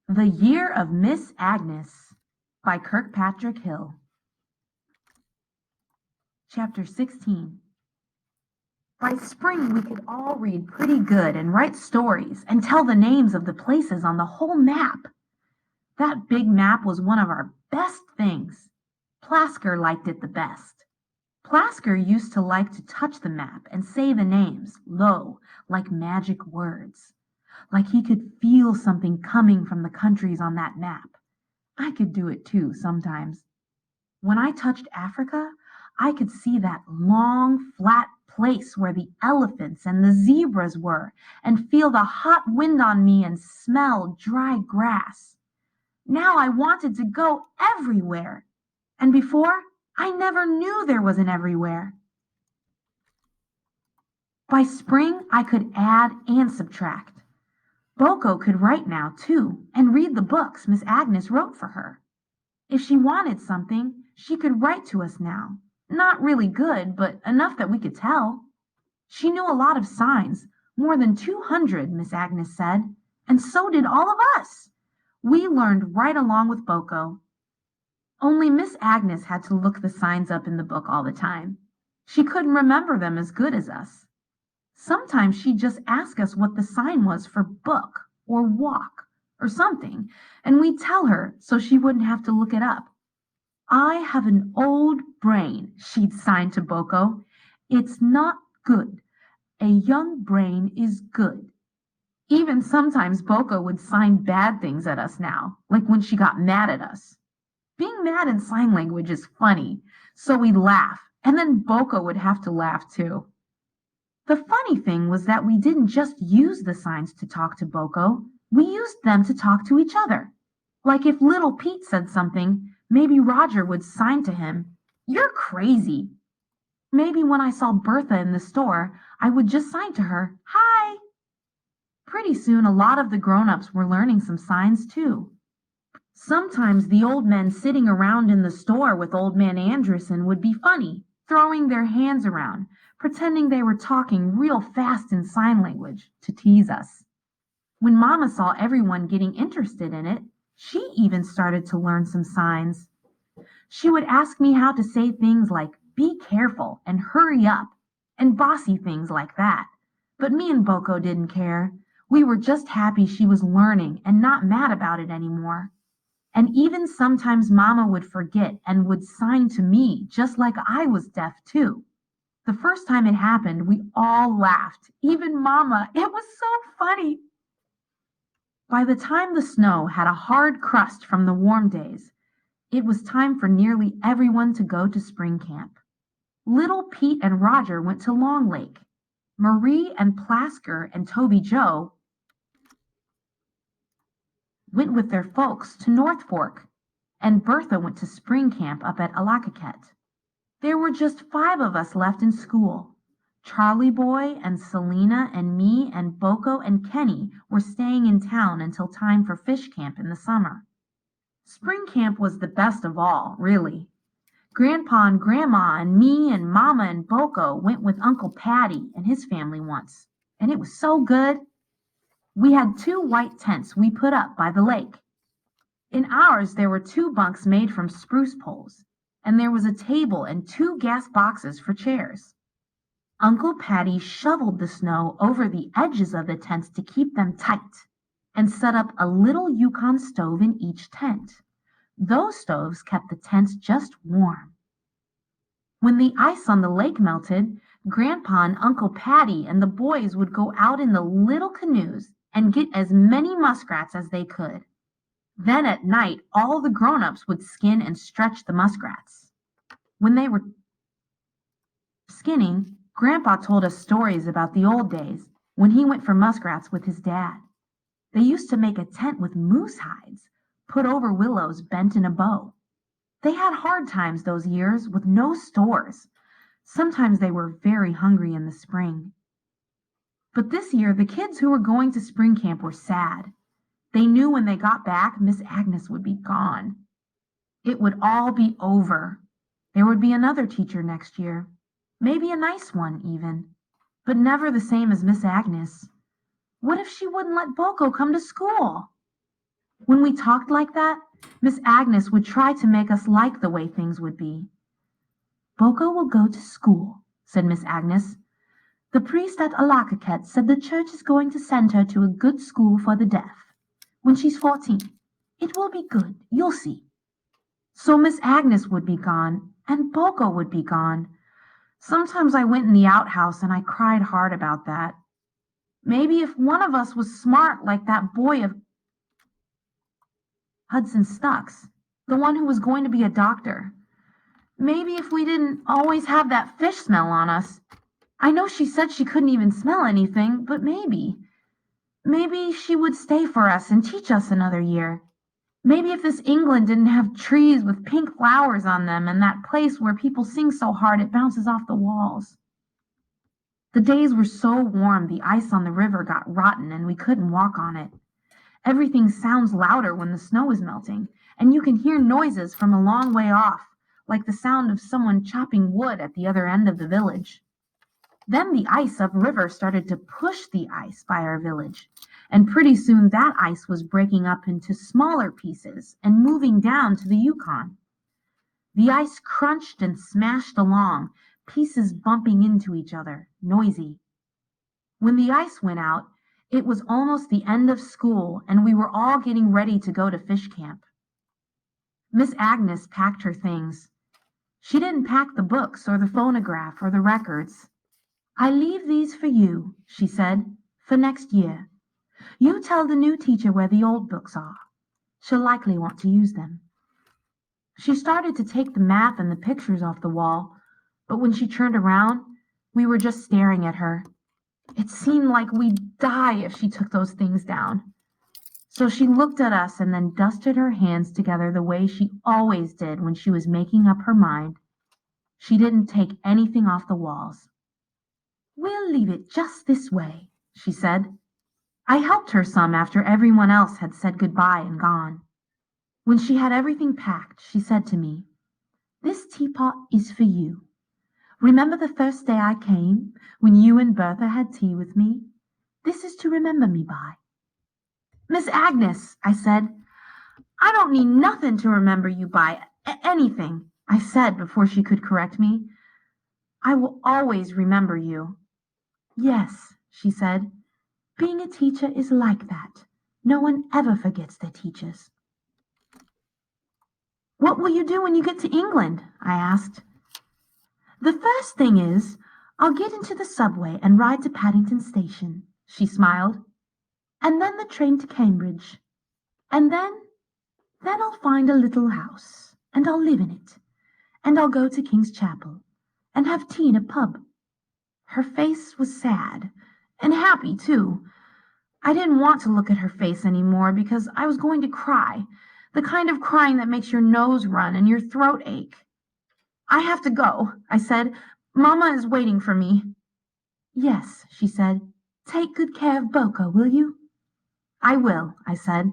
The Year of Miss Agnes by Kirkpatrick Hill. Chapter 16. By spring we could all read pretty good and write stories and tell the names of the places on the whole map. That big map was one of our best things. Plasker liked it the best. Plasker used to like to touch the map and say the names low, like magic words, like he could feel something coming from the countries on that map. I could do it too sometimes. When I touched Africa, I could see that long, flat place where the elephants and the zebras were, and feel the hot wind on me and smell dry grass. Now I wanted to go everywhere, and before, I never knew there was an everywhere. By spring, I could add and subtract. Boko could write now, too, and read the books Miss Agnes wrote for her. If she wanted something, she could write to us now. Not really good, but enough that we could tell. She knew a lot of signs, more than 200, Miss Agnes said, and so did all of us. We learned right along with Boko. Only Miss Agnes had to look the signs up in the book all the time. She couldn't remember them as good as us. Sometimes she'd just ask us what the sign was for book or walk or something, and we'd tell her so she wouldn't have to look it up. I have an old brain, she'd sign to Boko. It's not good. A young brain is good. Even sometimes Boko would sign bad things at us now, like when she got mad at us. Being mad in sign language is funny, so we'd laugh, and then Boko would have to laugh too. The funny thing was that we didn't just use the signs to talk to Boko, we used them to talk to each other. Like if little Pete said something, maybe Roger would sign to him, "You're crazy." Maybe when I saw Bertha in the store, I would just sign to her, "Hi." Pretty soon a lot of the grown-ups were learning some signs too. Sometimes the old men sitting around in the store with old man Anderson would be funny, throwing their hands around, pretending they were talking real fast in sign language to tease us. When Mama saw everyone getting interested in it, she even started to learn some signs. She would ask me how to say things like "be careful" and "hurry up" and bossy things like that. But me and Boko didn't care. We were just happy she was learning and not mad about it anymore. And even sometimes Mama would forget and would sign to me just like I was deaf too. The first time it happened, we all laughed, even Mama. It was so funny. By the time the snow had a hard crust from the warm days, it was time for nearly everyone to go to spring camp. Little Pete and Roger went to Long Lake. Marie and Plasker and Toby Joe went with their folks to North Fork, and Bertha went to spring camp up at Alacaquette. There were just 5 of us left in school. Charlie Boy and Selena and me and Boko and Kenny were staying in town until time for fish camp in the summer. Spring camp was the best of all, really. Grandpa and Grandma and me and Mama and Boko went with Uncle Patty and his family once, and it was so good. We had 2 white tents we put up by the lake. In ours there were 2 bunks made from spruce poles, and there was a table and 2 gas boxes for chairs. Uncle Patty shoveled the snow over the edges of the tents to keep them tight, and set up a little Yukon stove in each tent. Those stoves kept the tents just warm. When the ice on the lake melted, Grandpa and Uncle Patty and the boys would go out in the little canoes and get as many muskrats as they could. Then at night, all the grown-ups would skin and stretch the muskrats. When they were skinning, Grandpa told us stories about the old days when he went for muskrats with his dad. They used to make a tent with moose hides, put over willows bent in a bow. They had hard times those years with no stores. Sometimes they were very hungry in the spring. But this year, the kids who were going to spring camp were sad. They knew when they got back, Miss Agnes would be gone. It would all be over. There would be another teacher next year, maybe a nice one even, but never the same as Miss Agnes. What if she wouldn't let Boko come to school? When we talked like that, Miss Agnes would try to make us like the way things would be. Boko will go to school, said Miss Agnes. The priest at Alacaket said the church is going to send her to a good school for the deaf. When she's 14. It will be good, you'll see. So Miss Agnes would be gone, and Boko would be gone. Sometimes I went in the outhouse and I cried hard about that. Maybe if one of us was smart like that boy of Hudson Stucks, the one who was going to be a doctor. Maybe if we didn't always have that fish smell on us. I know she said she couldn't even smell anything, but maybe. Maybe she would stay for us and teach us another year. Maybe if this England didn't have trees with pink flowers on them and that place where people sing so hard it bounces off the walls. The days were so warm the ice on the river got rotten and we couldn't walk on it. Everything sounds louder when the snow is melting, and you can hear noises from a long way off, like the sound of someone chopping wood at the other end of the village. Then the ice upriver started to push the ice by our village, and pretty soon that ice was breaking up into smaller pieces and moving down to the Yukon. The ice crunched and smashed along, pieces bumping into each other, noisy. When the ice went out, it was almost the end of school, and we were all getting ready to go to fish camp. Miss Agnes packed her things. She didn't pack the books or the phonograph or the records. I leave these for you, she said, for next year. You tell the new teacher where the old books are. She'll likely want to use them. She started to take the map and the pictures off the wall, but when she turned around, we were just staring at her. It seemed like we'd die if she took those things down. So she looked at us and then dusted her hands together the way she always did when she was making up her mind. She didn't take anything off the walls. We'll leave it just this way, she said. I helped her some after everyone else had said goodbye and gone. When she had everything packed, she said to me, This teapot is for you. Remember the first day I came, when you and Bertha had tea with me? This is to remember me by. Miss Agnes, I said, I don't need nothing to remember you by. Anything, I said before she could correct me. I will always remember you. Yes, she said, being a teacher is like that. No one ever forgets their teachers. What will you do when you get to England? I asked. The first thing is, I'll get into the subway and ride to Paddington Station, she smiled. And then the train to Cambridge. And then I'll find a little house, and I'll live in it. And I'll go to King's Chapel, and have tea in a pub. Her face was sad, and happy, too. I didn't want to look at her face any more because I was going to cry, the kind of crying that makes your nose run and your throat ache. I have to go, I said. Mama is waiting for me. Yes, she said. Take good care of Boko, will you? I will, I said.